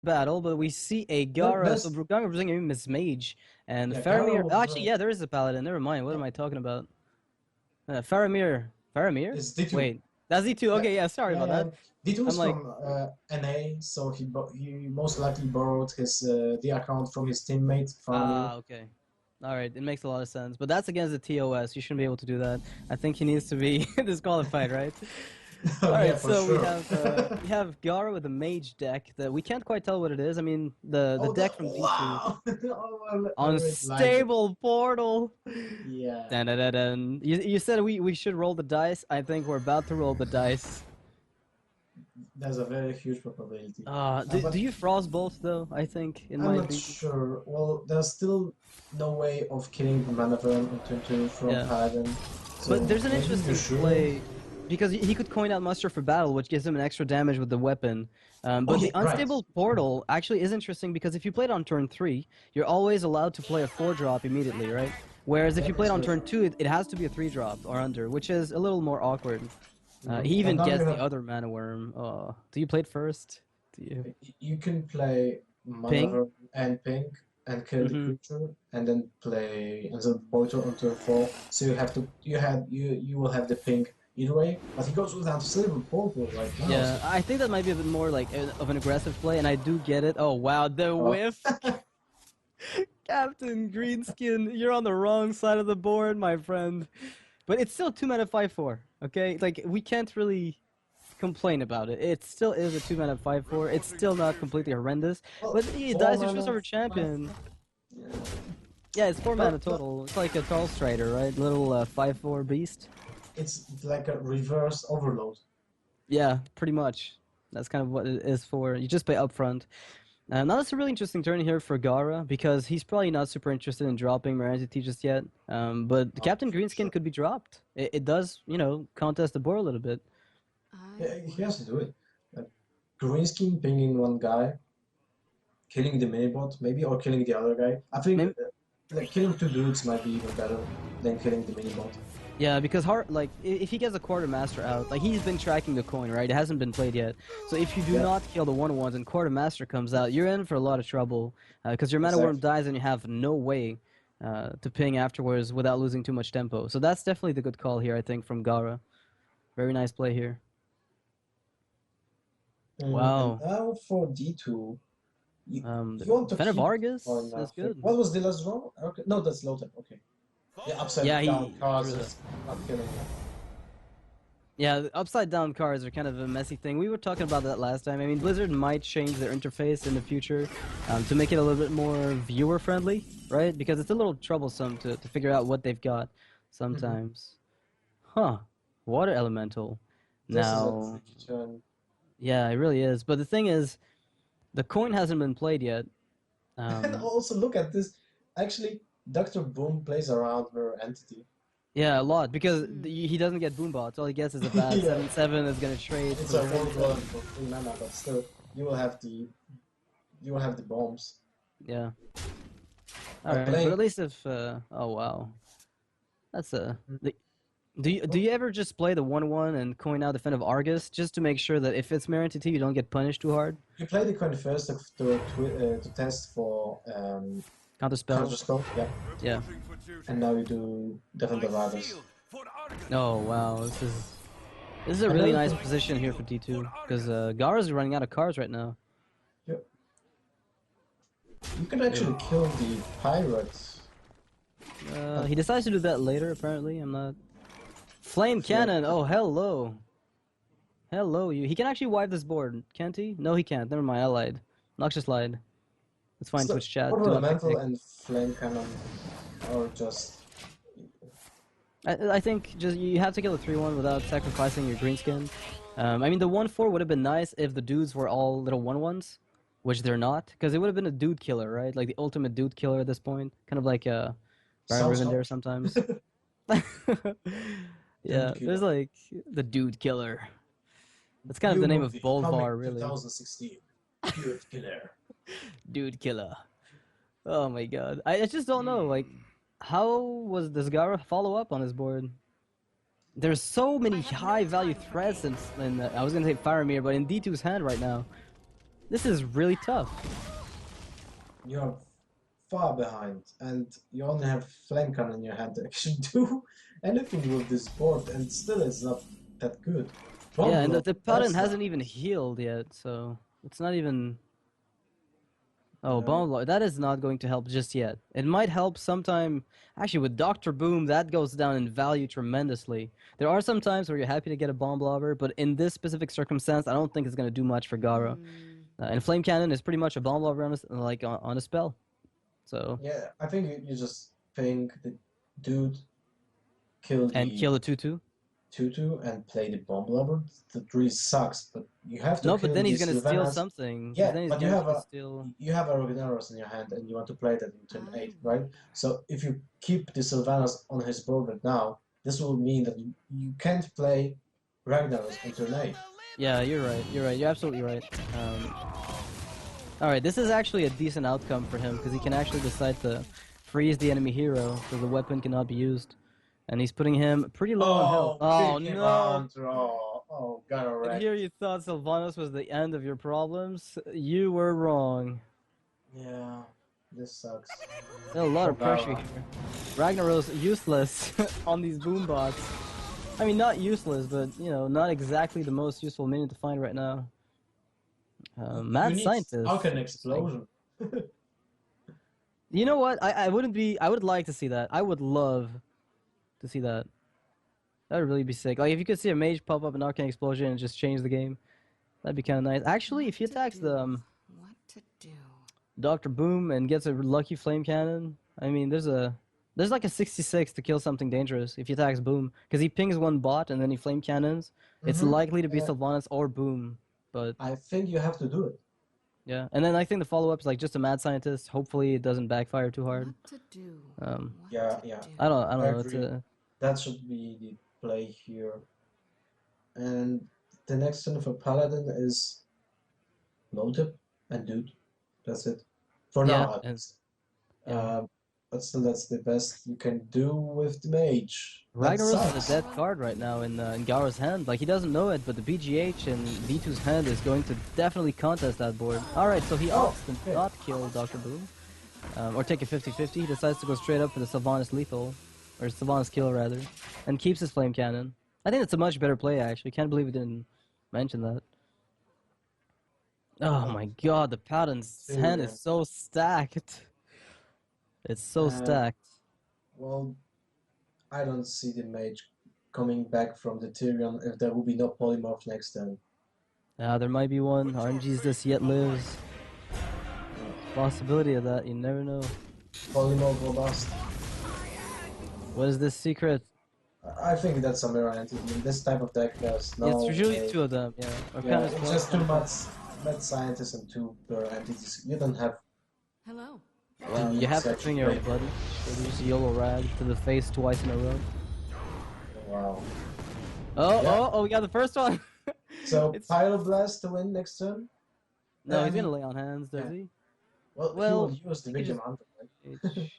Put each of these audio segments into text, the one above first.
battle, but we see a But Gaara. So there's Gaara representing him as mage, and yeah, Gaara Faramir. was Actually, yeah, there is a paladin. Never mind. What am yeah, I talking about? Faramir. Faramir? it's D2. Wait, that's D2. Yeah, Okay, yeah. Sorry yeah, about yeah. that. D2 I'm is like, from NA, so he most likely borrowed his the account from his teammate Faramir. okay. All right, it makes a lot of sense. But that's against the TOS. You shouldn't be able to do that. I think he needs to be disqualified, right? Oh All yeah, right, for so sure. we have Gaara with a mage deck that we can't quite tell what it is. I mean, the Oh, deck the from D2. wow! Oh, I really like it. Unstable portal. Yeah, Dun, dun, dun, dun. You said we should roll the dice. I think we're about to roll the dice. there's a very huge probability. Do But you frost bolt though? I think it I'm might not be. sure. Well, there's still no way of killing the Manavern on turn 2 from Yeah. Paladin, But so there's an maybe you interesting should. play because he could coin out Muster for battle, which gives him an extra damage with the weapon. Oh But yeah, the right. unstable portal actually is interesting because if you play it on turn 3, you're always allowed to play a 4-drop immediately, right? Whereas if Yeah, you play it that's on very turn true. 2, it has to be a 3-drop or under, which is a little more awkward. He And even now you gets the have other mana worm. Do you play it first? Do you? you can play Ping? Manavern and Pink and kill the Mm-hmm. creature, and then play and then Portal on turn 4. So you have to you will have the Pink either way, but he goes without Silver Portal right now. Yeah, So I think that might be a bit more like of an aggressive play, and I do get it. Oh wow, the uh, whiff! Captain Greenskin, you're on the wrong side of the board, my friend. But it's still 2 mana 5/4. Okay, like we can't really complain about it. It still is a 2 mana 5/4. It's still not completely horrendous. well, But he four dies to mana, Showstopper five. Champion. Yeah. Yeah, it's 4 mana But total. It's like a Tall Strider, right? Little 5/4 beast. it's like a reverse overload. Yeah, pretty much. That's kind of what it is for. You just pay upfront. Now that's a really interesting turn here for Gaara because he's probably not super interested in dropping Morantity just yet. But Captain For Greenskin sure. could be dropped. It does, contest the board a little bit. Yeah, he has to do it. Like Greenskin pinging one guy, killing the minibot, maybe, or killing the other guy. I think Maybe, like killing two dudes might be even better than killing the minibot. yeah, because if he gets a quartermaster out, like he's been tracking the coin, right? It hasn't been played yet. So if you do Yeah, not kill the 1/1s and quartermaster comes out, you're in for a lot of trouble because your mana worm exactly. dies and you have no way to ping afterwards without losing too much tempo. So that's definitely the good call here, I think, from Gaara. Very nice play here. And Wow. now for D2, you want to Fan of keep or Argus is nothing. good. What was the last draw? Okay, no, that's low tech. Okay, yeah, Yeah, upside down he cards drew that. is not killing me. Yeah, the upside down cards are kind of a messy thing. We were talking about that last time. I mean, Blizzard might change their interface in the future to make it a little bit more viewer friendly, right? Because it's a little troublesome to figure out what they've got Hmm. sometimes. Huh. Water Elemental. This is a Now, tricky turn. yeah, it really is. But the thing is, the coin hasn't been played yet. And Um, also look at this. Actually, Doctor Boom plays around her entity. yeah, a lot because he doesn't get boombots. All he gets is a bad Yeah, 7/7 is gonna trade it's for the a world golem 7/7. for 3 mana, but still, you will have the you will have the bombs. Yeah. All But right, but playing at least if oh wow, that's a. Mhm. Do you ever just play the 1/1 and coin out the Fen of Argus just to make sure that if it's Mirror Entity you don't get punished too hard? you play the coin first to test for Counter spell. counterspell, yeah, Yeah. and now you do Defend the Riders. Oh wow, this is a And really then nice position here for D2 because Gaara's running out of cards right now. you, you can Yeah. actually kill the pirates. He decides to do that later. Apparently, I'm not. Flame Yeah. cannon. Oh hello, hello you. He can actually wipe this board, can't he? No, he can't. Never mind. I lied. Noxious lied. Let's find So, Twitch chat. Water Do not pick Elemental pick. and Flame Cannon are just I think just you have to kill a 3/1 without sacrificing your green skin. I mean, the 1/4 would have been nice if the dudes were all little 1/1s, which they're not, because it would have been a dude killer, right? Like the ultimate dude killer at this point, kind of like Baron sounds Rivendare hot. sometimes. Yeah, Dude there's Killer. like the dude killer. That's kind of New the name of movie coming Bolvar, really. 2016. Dude Killer. Dude killer. Oh my god, I just don't know. Like, how was this Gaara follow up on his board? There's so many high value threats in I was gonna say Faramir, but in D2's hand right now. This is really tough. You're far behind, and you only have flame cannon in your hand to actually do anything with this board, and still it's not that good. Yeah, Bomb and blow, the paladin that's hasn't not. even healed yet, so it's not even. Oh, Yeah. bomb blow. That is not going to help just yet. It might help sometime. Actually, with Doctor Boom, that goes down in value tremendously. There are some times where you're happy to get a bomb blobber, but in this specific circumstance, I don't think it's going to do much for Gaara. And flame cannon is pretty much a bomb blobber on on a spell. So Yeah, I think you just think the dude kill and the kill a 2/2. tutu and play the bomb lover. That really sucks, but you have to No, but kill then he's these gonna steal Sylvanas. something. Because Yeah, then he's but you have guaranteed to a steal. you have a Ragnaros in your hand and you want to play that in turn I 8, right? wonder. So if you keep the Sylvanas on his board right now, this will mean that you can't play Ragnaros on turn 8. Yeah, you're right. You're right. You're absolutely right. All right, this is actually a decent outcome for him because he can actually decide to freeze the enemy hero so the weapon cannot be used, and he's putting him pretty low on health. Oh, Oh big no! amount. Oh, got a And wreck. here you thought Sylvanas was the end of your problems. You were wrong. Yeah, this sucks. There's a lot Oh, of pressure Gaara. here. Ragnaros useless on these boom bots. I mean, not useless, but you know, not exactly the most useful minion to find right now. You Mad need scientist. Falcon Interesting. Explosion. You know what? I wouldn't be. I would like to see that. I would love to see that. That would really be sick. Like if you could see a mage pop up an arcane explosion and just change the game, that'd be kind of nice. Actually, if he attacks the What to do? Doctor Boom and gets a lucky flame cannon, I mean, there's like a 66 to kill something dangerous if he attacks Boom because he pings one bot and then he flame cannons. It's Mhm. likely to be Yeah, Sylvanas or Boom, but I think you have to do it. yeah. And then I think the follow up is like just a mad scientist. Hopefully, it doesn't backfire too hard. What to do? Um, What Yeah, to yeah. do? I don't I know. It's agree. a That should be the play here. And the next turn for Paladin is Motive and Dude. That's it. For yeah, now, at and least. yeah. But still, that's the best you can do with the mage. That Ragnaros is a sucks. dead card right now in Gaara's hand. Like he doesn't know it, but the BGH and D2's hand is going to definitely contest that board. All right, so he Oh, opts to okay. not kill Dr. Boom, or take a 50-50. He decides to go straight up for the Sylvanas lethal, or Sylvanas kill rather, and keeps his flame cannon. I think it's a much better play actually. Can't believe we didn't mention that. Oh my god, the Paladin's hand is Tyrion. so stacked. It's so Uh, stacked. well, I don't see the mage coming back from the Tyrion if there will be no polymorph next turn. There might be one. RNG's this yet lives. Possibility of that, you never know. Polymorph or bust. What is this secret? I think that's a mirror entity. In this type of deck, there's Yeah, it's no usually way. two of them, yeah. Or Yeah, kind of it's just too much mad scientists and two mirror entities. You don't have Hello. Well, you have to such bring your great- buddy. So you just YOLO rag to the face twice in a row. Wow. Oh, Yeah. oh, we got the first one! So It's- Pyroblast to win next turn? No, I he's gonna mean, lay on hands, does yeah. he? Well, Well, he will use the he could big just- amount of it.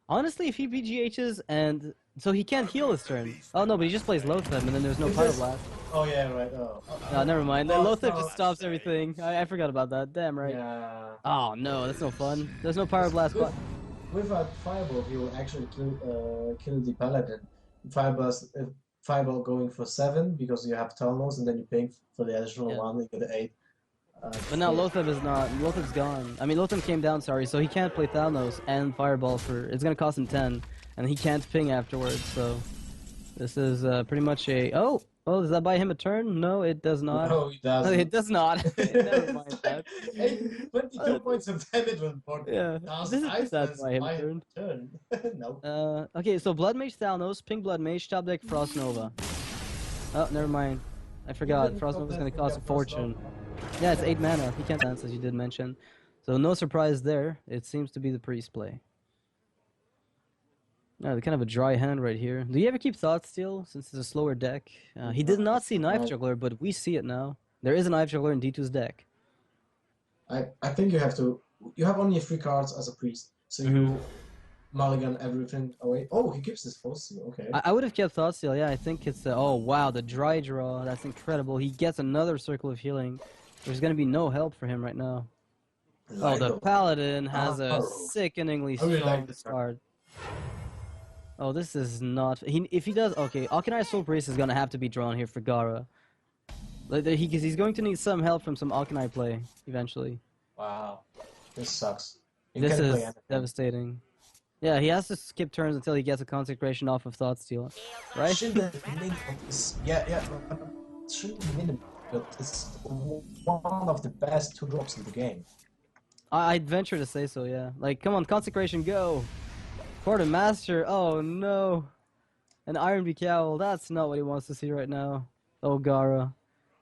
Honestly, if he BGHs and... So he can't heal his turn. Oh no, but he just plays Loatheb and then there's no Is this- Pyroblast. Oh yeah, right. Oh. No, never mind. Oh, Loatheb no, just stops everything. I forgot about that. Damn right. Yeah. Oh no, that's no fun. There's no Pyroblast With, button. with a fireball, he will actually kill the paladin. Fireball going for 7 because you have Talnos, and then you pay for the additional Yeah. 1, you get 8. But now Yeah. Loatheb is not. Loatheb's gone. I mean, Loatheb came down, sorry, so he can't play Thalnos and Fireball for. It's gonna cost him 10, and he can't ping afterwards. So this is pretty much a. Oh, does that buy him a turn? No, it does not. No, he No, doesn't. it does not. Never mind that. 22 points of damage on board. Yeah, Does this is Iceland's that buy him buy a turn. turn? No. Okay, so Blood Mage Thalnos, Ping Blood Mage, top deck Frost Nova. Oh, never mind. I forgot. didn't Frost top Nova's deck gonna for cost a your Frost fortune. Nova. Yeah, it's 8 mana. He can't dance, as you did mention. So no surprise there. It seems to be the priest play. Kind of a dry hand right here. Do you ever keep Thought Steal, since it's a slower deck? He did not see Knife No. Juggler, but we see it now. There is a Knife Juggler in D2's deck. I think you have to. You have only 3 cards as a priest, so you mulligan everything away. Oh, he gives this force seal. Okay. I would have kept Thought Steal, yeah. I think it's... oh, wow, the dry draw. That's incredible. He gets another Circle of Healing. There's gonna be no help for him right now. Oh, the Lido. Paladin has a Arrow. sickeningly I really like strong this start. Oh, this is not... if he does... Okay, Akanai Soul Priest is gonna have to be drawn here for Gaara. Like, he's going to need some help from some Akanai play, eventually. Wow. This sucks. You This can't play is anything. devastating. Yeah, he has to skip turns until he gets a Consecration off of Thoughtsteal. Right? Shielded Minibot is... Yeah. Shielded Minibot is one of the best 2 drops in the game. I'd venture to say so, yeah. Like, come on, Consecration, go! Quartermaster, oh no! An Iron Beak Owl, that's not what he wants to see right now. Oh, Gaara.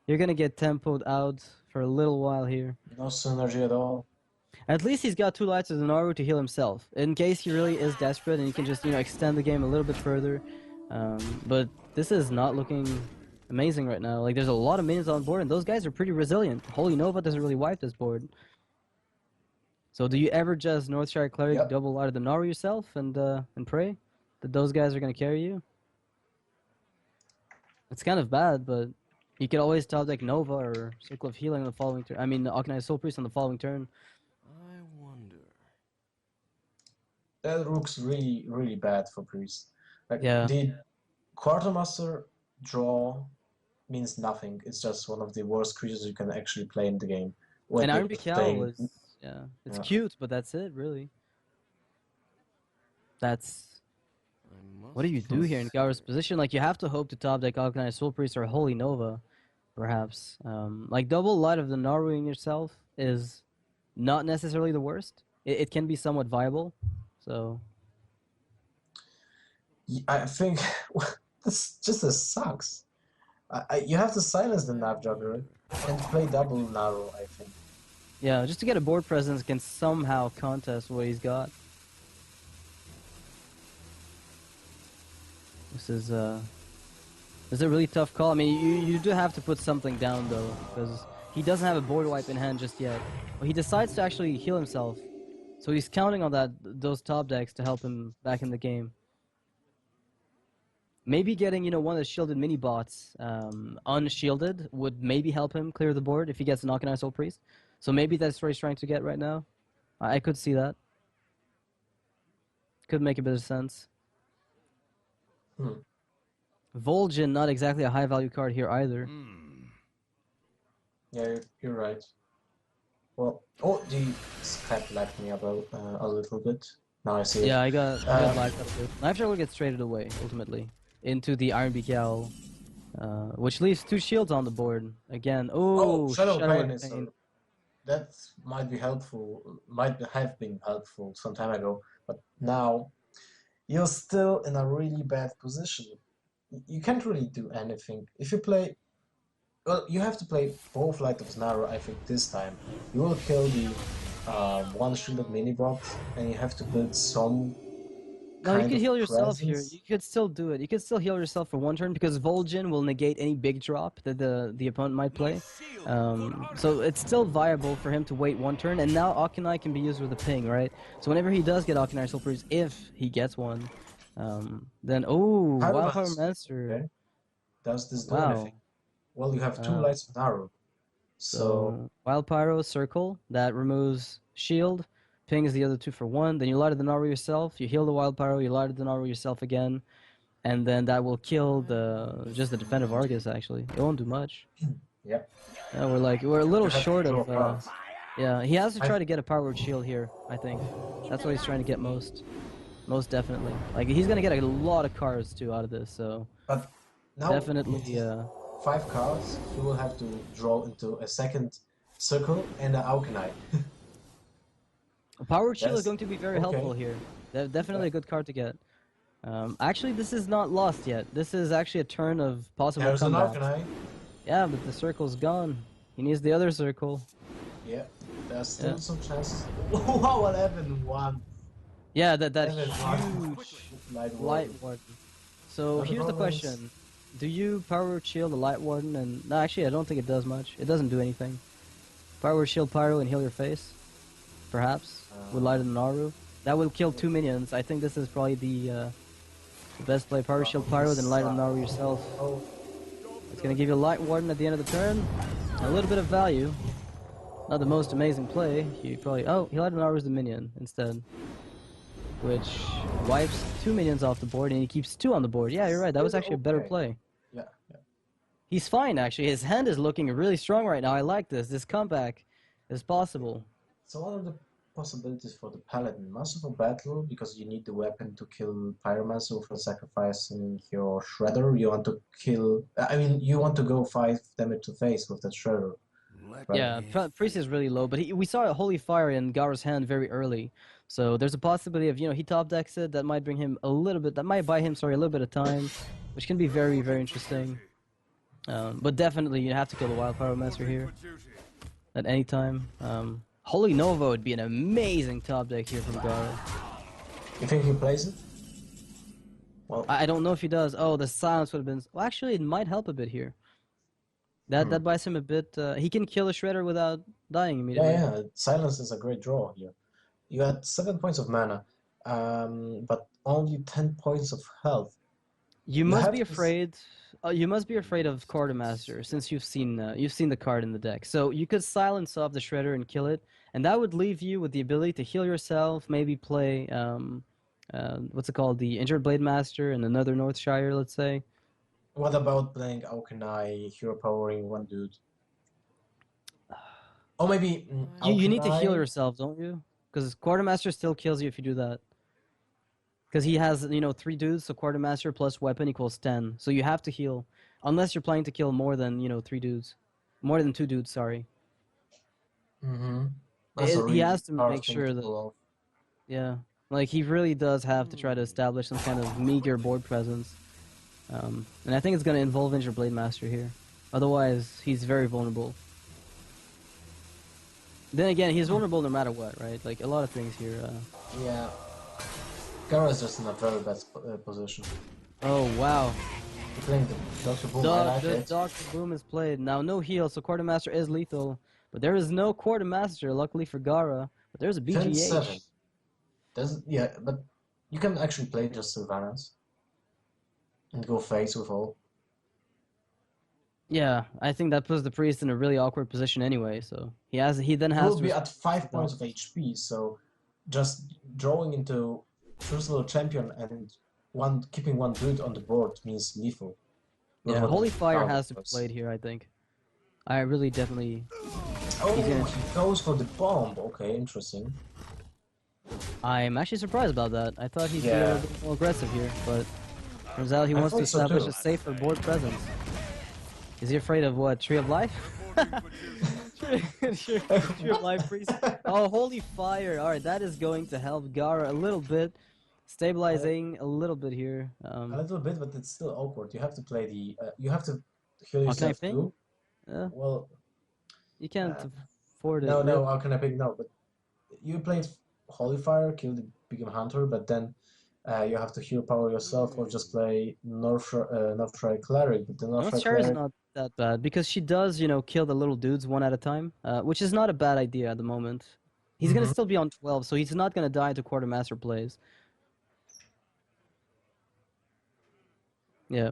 You're gonna get tempoed out for a little while here. No synergy at all. At least he's got 2 lights of the Naru to heal himself, in case he really is desperate and he can just, extend the game a little bit further. But this is not looking amazing right now. Like, there's a lot of minions on board, and those guys are pretty resilient. Holy Nova doesn't really wipe this board. So do you ever just Northshire Cleric Yep. double light of the Naru yourself and pray that those guys are gonna carry you? It's kind of bad, but you could always top deck Nova or Circle of Healing on the following turn. I mean, Akanai Soul Priest on the following turn. I wonder. That looks really bad for Priest. Like, Yeah. the Quartermaster draw means nothing. It's just one of the worst creatures you can actually play in the game. When And you're Iron Beak Owl playing- is, yeah, it's Yeah. cute, but that's it, really. That's... I What do you do here in Gaara's position? Like, you have to hope to top deck Akanai Soul Priest or Holy Nova, perhaps. Like, double light of the Naruing yourself is not necessarily the worst. It can be somewhat viable, so... I think this just sucks. You have to silence the Nav Juggler and play double Naru, I think. Yeah, just to get a board presence can somehow contest what he's got. This is a really tough call. I mean, you do have to put something down, though, because he doesn't have a board wipe in hand just yet. But he decides to actually heal himself, so he's counting on those top decks to help him back in the game. Maybe getting, one of the shielded mini-bots unshielded would maybe help him clear the board if he gets an Akanai Soul Priest. So maybe that's what he's trying to get right now. I could see that. Could make a bit of sense. Vol'jin, not exactly a high-value card here either. Yeah, you're right. Well, the scrap lagged me about a little bit. Now I see it. Yeah, I got lagged up a bit. Knife Shot will get traded away, ultimately, into the Iron Beak Owl, which leaves 2 shields on the board. Again, Shadow Shadow Pain of is... Pain. That might be helpful, might have been helpful some time ago, but now you're still in a really bad position. You can't really do anything. If you play... Well, you have to play both Light of Naru, I think, this time. You will kill the one shielded mini-bot, and you have to build some No, you kind could of heal yourself here. presence. You could still do it. You could still heal yourself for 1 turn because Vol'jin will negate any big drop that the opponent might play. So it's still viable for him to wait 1 turn, and now Akanai can be used with a ping, right? So whenever he does get Akanai Soul Priest, if he gets one, then Wild Power Master. Okay. Does this do Wow. anything? Well, you have 2 Uh, Lights of Naru. So Wild Pyro Circle that removes shield, pings the other 2 for 1. Then you light the Naru yourself. You heal the Wild Pyro. You light the Naru yourself again, and then that will kill just the defensive Argus. Actually, it won't do much. Yep. Yeah, we're a little You have to short draw of. cards. Yeah, he has to try to get a powered shield here. I think that's what he's trying to get most definitely. Like he's gonna get a lot of cards too out of this. So But now definitely. with 5 cards, you will have to draw into a second circle and an Aukenai. A powered shield is That's- going to be very okay. helpful here. Definitely a good card to get. Actually, this is not lost yet. This is actually a turn of possible There's an comeback. Aukenai. Yeah, but the circle's gone. He needs the other circle. Yeah, there's still Yeah. some chances. Wow, 11-1. Yeah, that 11-1. huge Light Light Warden. Warden. So But the here's the problem is- question. Do you power shield the Light Warden and... No, actually, I don't think it does much. It doesn't do anything. Power shield Pyro and heal your face. Perhaps. With Light and Naru. That will kill 2 minions. I think this is probably the best play. Power shield Pyro, then Light and Naru yourself. Oh, It's gonna give you a Light Warden at the end of the turn. a little bit of value. Not the most amazing play. He probably... Oh, he let him hours the minion instead. Which wipes 2 minions off the board, and he keeps 2 on the board. Yeah, you're right. That was actually a better play. Yeah, yeah. He's fine, actually. His hand is looking really strong right now. I like this. This comeback is possible. So what are the possibilities for the Paladin? Masterful Battle, because you need the weapon to kill Pyromancer for sacrificing your Shredder. You want to kill... I mean, you want to go 5 damage to face with that Shredder. Right? Yeah, Priest is really low, but we saw a Holy Fire in Gaara's hand very early. So there's a possibility of, he top decks it. That might bring him a little bit... That might buy him, a little bit of time, which can be very, very interesting. But definitely, you have to kill the Wild Pyromancer here at any time. Holy Nova would be an amazing top deck here from Gaara. You think he plays it? Well, I don't know if he does. Oh, the silence would have been... Well, actually, it might help a bit here. That buys him a bit... he can kill a Shredder without dying immediately. Yeah, silence is a great draw here. You had 7 points of mana, but only 10 points of health. You must be afraid... you must be afraid of Quartermaster, since you've seen the card in the deck. So you could silence off the Shredder and kill it, and that would leave you with the ability to heal yourself, maybe play, what's it called, the Injured Blade Master and another Northshire, let's say. What about playing Aukenai, hero powering one dude? Or maybe You need to heal Aukenai- yourself, don't you? Because Quartermaster still kills you if you do that. Because he has, 3 dudes, so Quartermaster plus weapon equals 10. So you have to heal. Unless you're planning to kill more than, 3 dudes. More than 2 dudes, sorry. Mm-hmm. He has to make sure that... Yeah. Like, he really does have to try to establish some kind of meager board presence. And I think it's going to involve Injured Blade Master here. Otherwise, he's very vulnerable. Then again, he's vulnerable no matter what, right? Like, a lot of things here. Yeah. Gaara is just in a very bad position. Oh, wow. You're playing the Dr. Boom, I like The it. Dr. Boom is played. Now, no heal, so Quartermaster is lethal. But there is no Quartermaster, luckily for Gaara. But there's a Turn BGH. 7. Yeah, but you can actually play just Sylvanas. And go face with all. Yeah, I think that puts the Priest in a really awkward position anyway, so... He then He has will to... be at 5 points of HP, so just drawing into first level champion and keeping one dude on the board means lethal. Yeah, Not Holy Fire power has to be plus. played here, I think. I really definitely... Oh, He's gonna- he goes for the bomb. Okay, interesting. I'm actually surprised about that. I thought he'd be a Yeah. little bit more aggressive here, but... Turns out he I wants to thought so establish too. a safer board presence. Is he afraid of what? Tree of Life? Tree of Life Priest? Oh, Holy Fire! Alright, that is going to help Gaara a little bit. Stabilizing a little bit here. A little bit, but it's still awkward. You have to play the. You have to heal How can I yourself ping? too. Yeah, Well, you can't afford it. no. How can I pick? No, but you played Holy Fire, kill the Beacon Hunter, but then you have to heal power yourself, or just play Northshire Cleric. But the Northshire Northshire is Cleric. not that bad because she does, kill the little dudes one at a time, which is not a bad idea at the moment. He's gonna still be on 12, so he's not gonna die to Quartermaster plays. Yeah.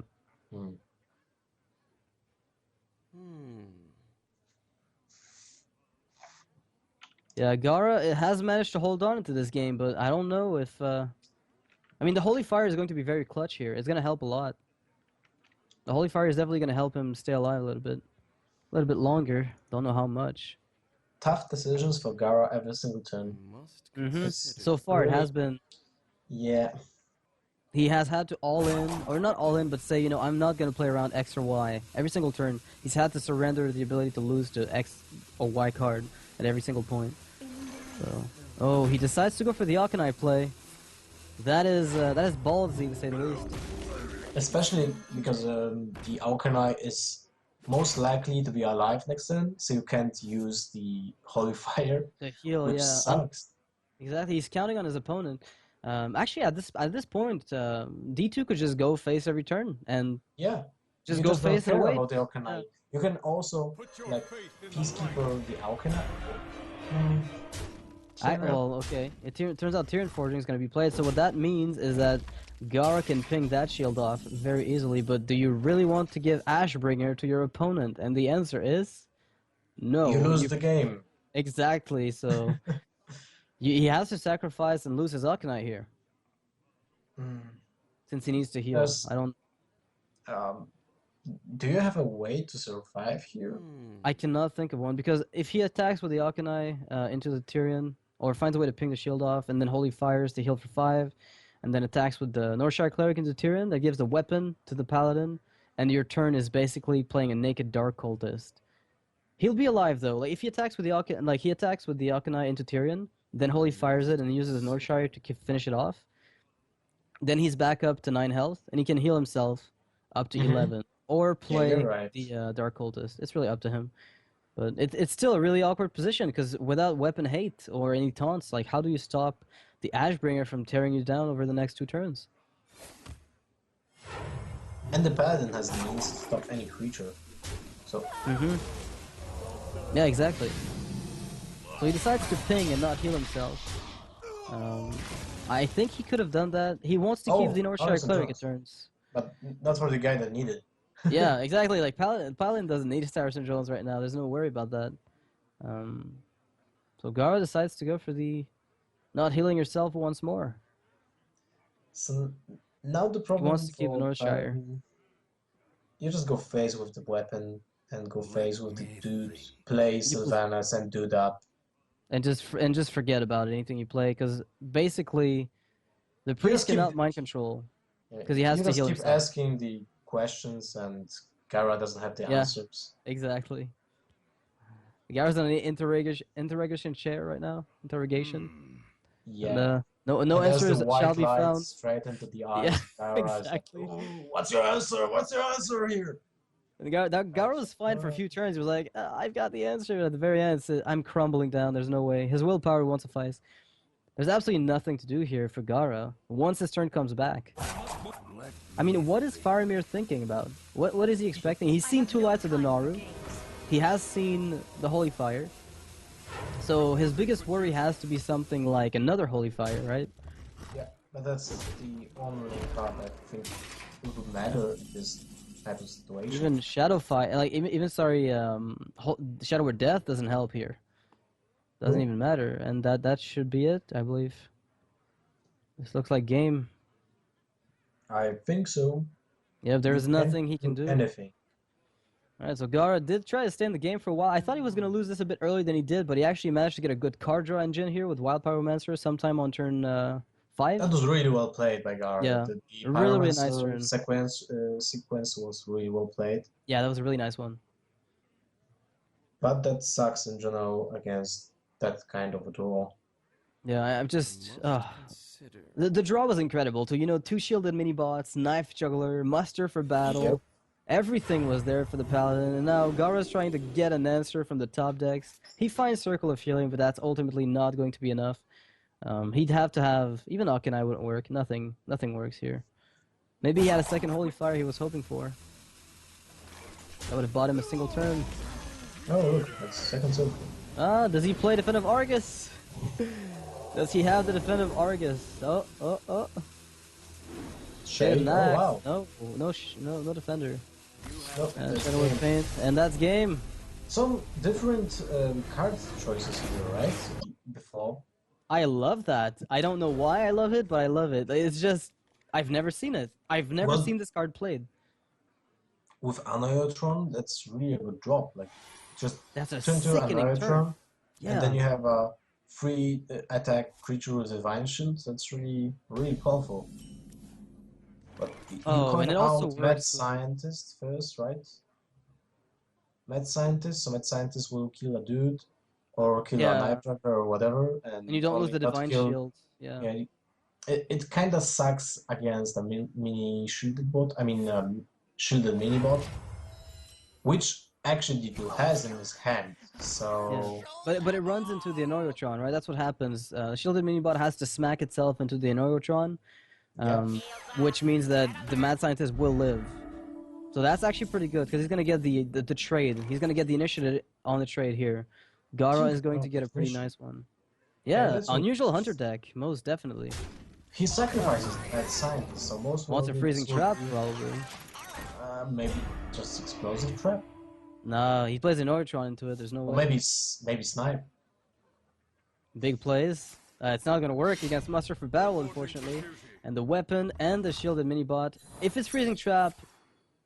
Hmm. Yeah, Gaara has managed to hold on to this game, but I don't know if... I mean, the Holy Fire is going to be very clutch here. It's going to help a lot. The Holy Fire is definitely going to help him stay alive a little bit longer. Don't know how much. Tough decisions for Gaara every single turn. So far, it has been... Yeah. He has had to all in, or not all in, but say, I'm not going to play around X or Y. Every single turn, he's had to surrender the ability to lose to X or Y card at every single point. So, oh, he decides to go for the Aukenai play. That is ballsy, to say the least. Especially because the Aukenai is most likely to be alive next turn, so you can't use the Holy Fire, To heal, which yeah. sucks. Exactly, he's counting on his opponent. Actually, at this point, D2 could just go face every turn and Yeah. just You go don't face and care wait. about the Aukenai. Yeah. You can also like Peacekeeper the Aukenai. Hmm. Well, okay. It turns out Tyrion Forging is going to be played, so what that means is that Gaara can ping that shield off very easily, but do you really want to give Ashbringer to your opponent? And the answer is No, You lose the game. exactly. So he has to sacrifice and lose his Arcanite here Mm. since he needs to heal. There's, I don't. um, do you have a way to survive here? I cannot think of one because if he attacks with the Arcanine into the Tyrion or finds a way to ping the shield off and then Holy Fires to heal for 5 and then attacks with the Northshire Cleric into Tyrion, that gives the weapon to the Paladin and your turn is basically playing a naked Dark Cultist. He'll be alive though. Like if he attacks with the he attacks with the Arcanine into Tyrion, then Holy Fires it and uses Northshire to finish it off. Then he's back up to 9 health and he can heal himself up to 11 or play you're right. the Dark Cultist. It's really up to him. But it's still a really awkward position because without weapon hate or any taunts, like how do you stop the Ashbringer from tearing you down over the next 2 turns? And the Paladin has the means to stop any creature. So, Yeah, exactly. So he decides to ping and not heal himself. I think he could have done that. He wants to keep the Northshire Cleric at turns. but not for the guy that needed. Yeah, exactly. Like Paladin doesn't need Saracen Jones right now. There's no worry about that. So Gaara decides to go for the not healing yourself once more. So now the problem He wants to keep for Northshire. Paladin, you just go face with the weapon and go face with the dude, play Sylvanas and dude up. And just forget about anything you play, because basically, the priest cannot mind control, because he has to heal keep himself. asking the questions, and Gaara doesn't have the answers. Exactly. Gaara's on an interrogation chair right now. Interrogation. Yeah. And, no answers shall be found. Straight into the eyes. Yeah, exactly. Like, oh, what's your answer? What's your answer here? And Gaara was fine for a few turns. He was like, I've got the answer. At the very end, I'm crumbling down. There's no way. His willpower won't suffice. There's absolutely nothing to do here for Gaara once his turn comes back. I mean, what is Faramir thinking about? What is he expecting? He's seen 2 lights of the Naru. He has seen the Holy Fire. So his biggest worry has to be something like another Holy Fire, right? Yeah, but that's the only card I think would matter in this type of situation. Even Shadowfire, like even Shadow or Death doesn't help here. Doesn't even matter, and that should be it, I believe. This looks like game. I think so. Yeah, there's nothing he can do. Anything. Alright, so Gaara did try to stay in the game for a while. I thought he was going to lose this a bit earlier than he did, but he actually managed to get a good card draw engine here with Wild Pyromancer sometime on turn 5. That was really well played by Gaara. Yeah, The really nice Pyromancer turn. sequence was really well played. Yeah, that was a really nice one. But that sucks in general against that kind of a draw. Yeah, I'm just... The draw was incredible too. 2 shielded mini-bots, Knife Juggler, Muster for battle. Yep. Everything was there for the Paladin, and now Gaara's trying to get an answer from the top decks. He finds Circle of Healing, but that's ultimately not going to be enough. He'd have to have... Even Akinai wouldn't work. Nothing works here. Maybe he had a second Holy Fire he was hoping for. That would have bought him a single turn. Oh, look, that's second circle. Does he play Defensive Argus? Does he have the Defensive Argus? Oh. Shade. Oh, wow. No defender. Nope, that's Shadow with Paint, and that's game. Some different card choices here, right? Before. I love that. I don't know why I love it, but I love it. It's just, I've never seen it. I've never seen this card played. With Annihilatron, that's really a good drop. Like, just That's a turn to sickening Annihilatron, turn. Yeah. and then you have a free attack creature with Divine Shield. That's really, really powerful. But you and it also out Mad works with- Scientist first, right? Mad Scientist, so Mad Scientist will kill a dude, or kill a Knife Tracker or whatever. And you don't lose the not Divine kill- Shield. Yeah. It kind of sucks against the mini shielded bot. I mean, shielded mini bot, which actually DTwo has in his hand. So, But it runs into the Annoyotron, right? That's what happens. Shielded Minibot has to smack itself into the Annoyotron, which means that the Mad Scientist will live. So that's actually pretty good, because he's going to get the trade. He's going to get the initiative on the trade here. Gaara is going to get a pretty nice one. Yeah, unusual Hunter deck, most definitely. he sacrifices Mad Scientist, so most Wants a probably freezing this would trap, be, probably. maybe just explosive trap. Nah, he plays an Oratron into it. There's no Or way. maybe snipe. Big plays. It's not gonna work against Muster for Battle, unfortunately. And the weapon and the shielded mini-bot. If it's freezing trap...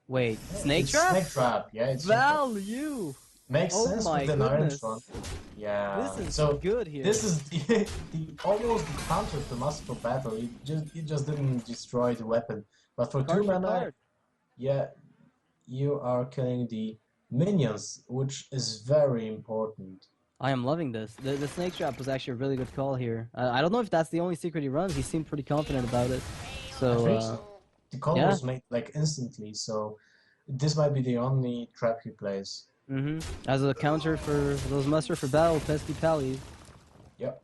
Wait, snake It's trap? snake trap. Yeah, it's Value! makes Oh sense my with an goodness. Irontron. Yeah. This is so good here. this is the almost the counter to Master for Battle. It just didn't destroy the weapon, but for Card 2 for mana, card. yeah, you are killing the minions, which is very important. I am loving this. The snake trap was actually a really good call here. I don't know if that's the only secret he runs. He seemed pretty confident about it. So, I think so. The call yeah. was made like instantly, so this might be the only trap he plays. As a counter for those Muster for Battle pesky Pally. Yep.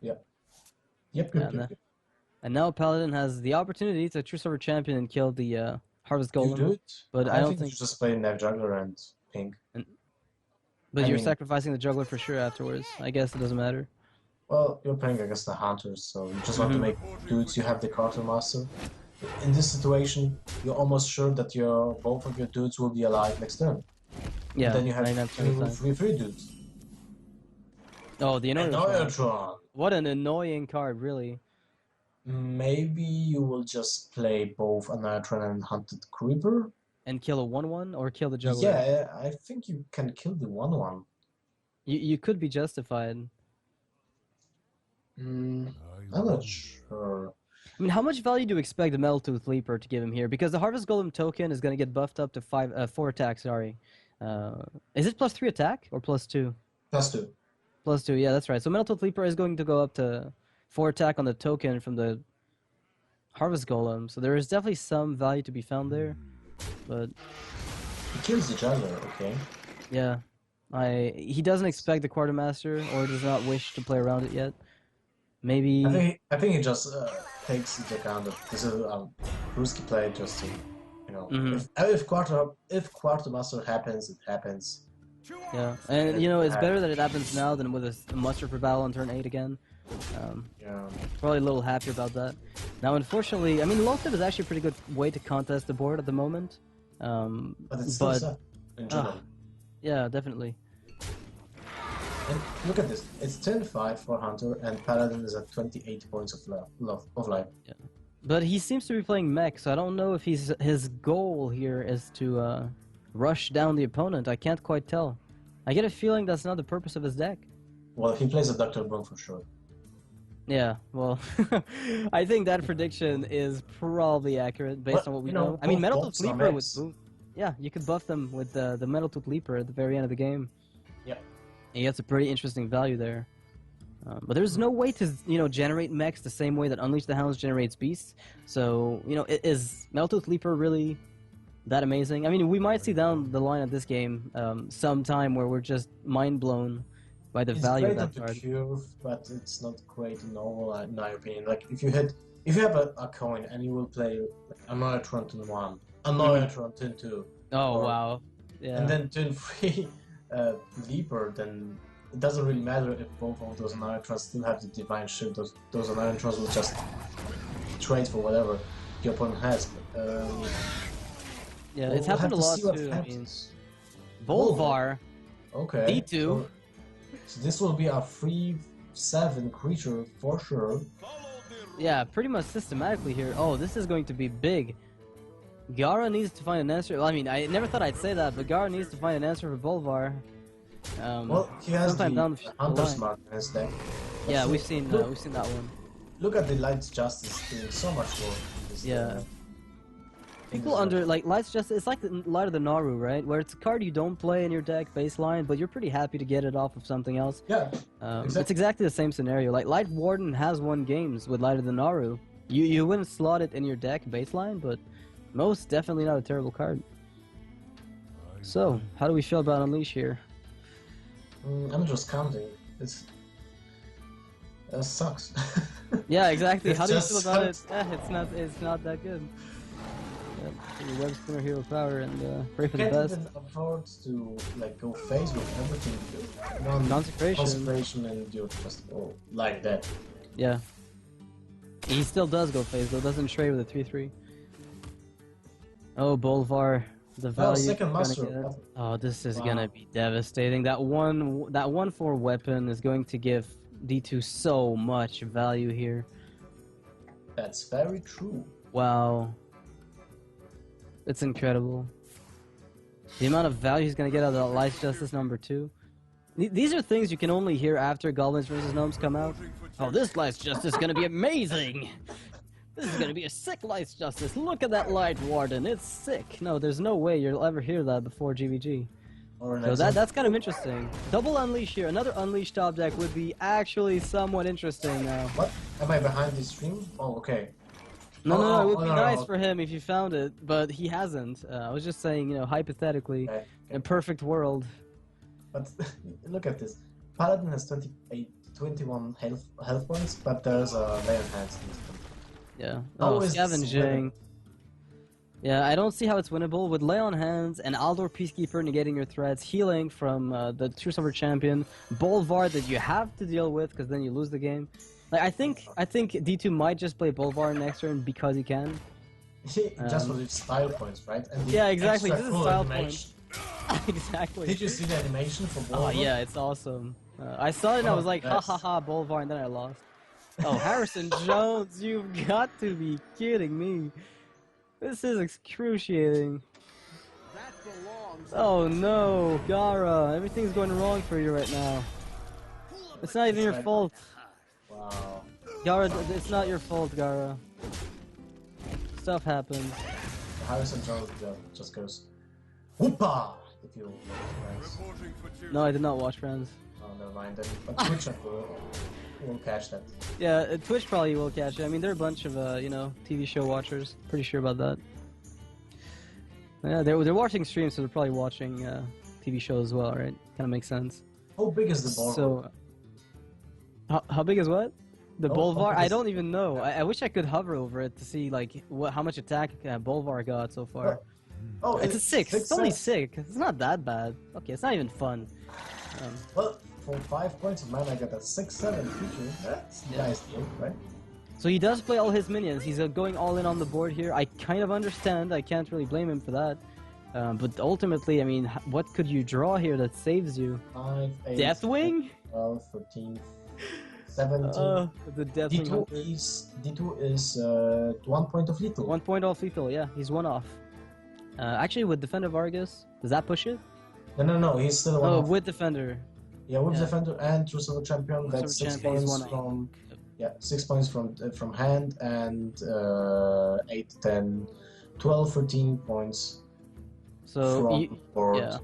And now Paladin has the opportunity to True Silver Champion and kill the Harvest You Golem. do it, But I don't think... you just play Nav Juggler and Pink. But I you're mean- sacrificing the Juggler for sure afterwards. I guess it doesn't matter. Well, you're playing against the Hunters, so you just want to make dudes. You have the Quartermaster. In this situation, you're almost sure that both of your dudes will be alive next turn. Yeah, Then you have 99% time. 3/3 dudes. Oh, the And Annoyantron. Neutron. What an annoying card, really. Maybe you will just play both a Neutron and Hunted Creeper. And kill a 1/1 or kill the Juggler. Yeah, I think you can kill the 1/1. You could be justified. I'm not sure. I mean, how much value do you expect the Metal Tooth Leaper to give him here? Because the Harvest Golem token is going to get buffed up to 4 attack, sorry. Is it +3 attack or +2? +2. +2, yeah, that's right. So Metal Tooth Leaper is going to go up to 4 attack on the token from the Harvest Golem. So there is definitely some value to be found there. But He kills the Juggler, okay. yeah, he doesn't expect the Quartermaster or does not wish to play around it yet. Maybe... I think he just takes into account that this is a risky play just to, if Quartermaster happens, it happens. Yeah, and it's better that it happens now than with a Muster for Battle on turn 8 again. Yeah. Probably a little happy about that. Now, unfortunately, I mean, Loatheb is actually a pretty good way to contest the board at the moment. But it's still set in general. Yeah, definitely. And look at this. It's 10-5 for Hunter, and Paladin is at 28 points of life. Yeah. But he seems to be playing mech, so I don't know if his goal here is to rush down the opponent. I can't quite tell. I get a feeling that's not the purpose of his deck. Well, he plays a Dr. Boom for sure. Yeah, well, I think that prediction is probably accurate based on what we know. I mean, Metal Tooth Leaper with boom. Yeah, you could buff them with the Metal Tooth Leaper at the very end of the game. Yeah. And you get some pretty interesting value there. But there's no way to, generate mechs the same way that Unleash the Hounds generates beasts. So, is Metal Tooth Leaper really that amazing? I mean, we might see down the line of this game sometime where we're just mind blown by the value of that card. It's great on the curve, but it's not great in all, in my opinion. Like, if you have a coin and you will play another turn 1, another turn 2. Oh, wow. Yeah. And then turn 3 Leaper, then it doesn't really matter if both of those Anatrons still have the Divine Shield. Those Anatrons will just trade for whatever the opponent has. Yeah, it's happened a lot too. I mean, Bolvar, okay. DTwo. So this will be a 3/7 creature for sure. Yeah, pretty much systematically here. Oh, this is going to be big. Gaara needs to find an answer. Well, I mean, I never thought I'd say that, but Gaara needs to find an answer for Bolvar. Well, he has the down Hunter Smart in his deck. Yeah, we've seen that one. Look at the Light's Justice doing so much work. Yeah. People under, like, Light's Justice, it's like the Light of the Naru, right? Where it's a card you don't play in your deck baseline, but you're pretty happy to get it off of something else. Yeah, exactly. It's exactly the same scenario. Like, Light Warden has won games with Light of the Naru. You wouldn't slot it in your deck baseline, but most definitely not a terrible card. So, how do we feel about Unleash here? I'm just counting. It sucks. Yeah, exactly. It How do you just feel about it? sucks. It's not that good. Yeah, Web Spinner Hero Power and pray for the You best. can't even afford to go phase with everything. Consecration. And you just go like that. Yeah. He still does go phase though, doesn't trade with a 3/3. Oh, Bolvar. The Oh, value second you're gonna master. get. Of Oh, this is Wow. gonna be devastating. That 1/4 weapon is going to give D2 so much value here. That's very true. Wow. It's incredible. The amount of value he's gonna get out of that Life Justice number 2. These are things you can only hear after Goblins vs. Gnomes come out. Oh, this Life Justice is gonna be amazing! This is gonna be a sick Life Justice. Look at that Light Warden, it's sick. No, there's no way you'll ever hear that before GVG. Or So that's kind of interesting. Double Unleash here. Another Unleash top deck would be actually somewhat interesting now. What? Am I behind the stream? Oh, okay. No, it would be no, nice no. for him if you found it, but he hasn't. I was just saying, hypothetically, Okay, in a perfect world. But look at this. Paladin has 21 health points, but there's a Lay on Hands in this one. Yeah. How Oh, is this scavenging. winnable? Yeah, I don't see how it's winnable. With Lay on Hands and Aldor Peacekeeper negating your threats, healing from the True Summer Champion, Bolvar that you have to deal with because then you lose the game. Like I think D2 might just play Bolvar next turn because he can. Just for the style points, right? And the Yeah, exactly, extra this is cool style animation. Exactly. Did you see the animation for Oh Bolvar? yeah, it's awesome. I saw it and I Oh, was like, ha yes. ha ha, Bolvar, and then I lost. Oh, Harrison Jones, you've got to be kidding me. This is excruciating. Oh no, Gaara, everything's going wrong for you right now. It's not even That's your right. fault. Wow. Gaara, it's not your fault, Gaara. Stuff happens. Harrison Jones just goes, whoopa! If you friends. No, I did not watch Friends. Oh, never mind then. But Twitch will catch that. Yeah, Twitch probably will catch it. I mean, they're a bunch of, TV show watchers. Pretty sure about that. Yeah, they're watching streams, so they're probably watching TV shows as well, right? Kind of makes sense. How big is the ball? So, how big is what? The Oh, Bolvar? how big I is- don't even know. I wish I could hover over it to see like how much attack Bolvar got so far. Oh, It's a 6. It's only cents. 6. It's not that bad. Okay, it's not even fun. Well, for 5 points of mana, I got a 6/7 feature. That's Yeah. nice, deal, right? So he does play all his minions. He's going all in on the board here. I kind of understand. I can't really blame him for that. But ultimately, I mean, what could you draw here that saves you? 5, 8, Deathwing? 12, 13, 17. The Deathwing D2 Hunter. is 1 point of lethal. 1 point off lethal, yeah. He's 1 off. Actually, with Defender of Argus, does that push it? No, he's still 1 Oh, off. with Defender. Yeah, with yeah. Defender and True Silver Champion, True that's Silver 6 Champion is points 1 off. from... Yeah, 6 points from hand and 8, 10, 12, 13 points So, from board. yeah.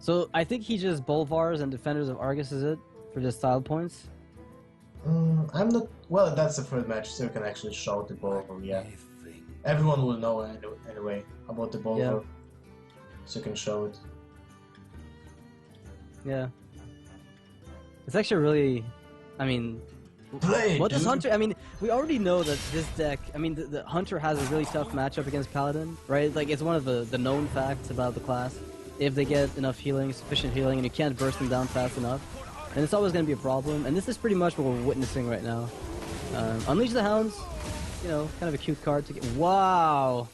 So, I think he just Bolvars and Defenders of Argus is it? For the style points? I'm not... Well, that's the third match, so you can actually shout the ball, yeah. Everyone will know anyway about the ball, Yeah. so you can show it. Yeah. It's actually really... I mean... Play, What does dude. Hunter... I mean, we already know that this deck... I mean, the Hunter has a really tough matchup against Paladin, right? Like, it's one of the known facts about the class. If they get enough healing, sufficient healing, and you can't burst them down fast enough, then it's always going to be a problem. And this is pretty much what we're witnessing right now. Unleash the Hounds, kind of a cute card to get... Wow!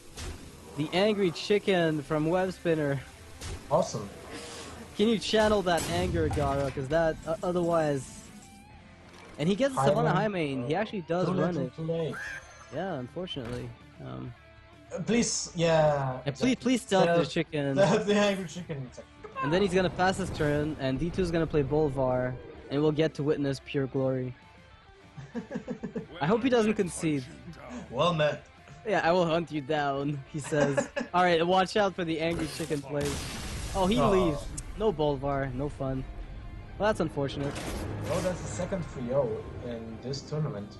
The Angry Chicken from Web Spinner. Awesome. Can you channel that anger, Gaara? Because that... otherwise... And he gets the Savannah High Main. He actually does Too run little, it. too late. Yeah, unfortunately. Please, yeah. And please stealth The- the chicken. The angry chicken. It's like, And then he's gonna pass his turn, and D2 is gonna play Bolvar, and we'll get to witness pure glory. I hope he doesn't concede. well met. Yeah, I will hunt you down, he says. Alright, watch out for the angry chicken plays. Oh, he Aw. leaves. No Bolvar, no fun. Well, that's unfortunate. Well, that's the second 3-0 in this tournament.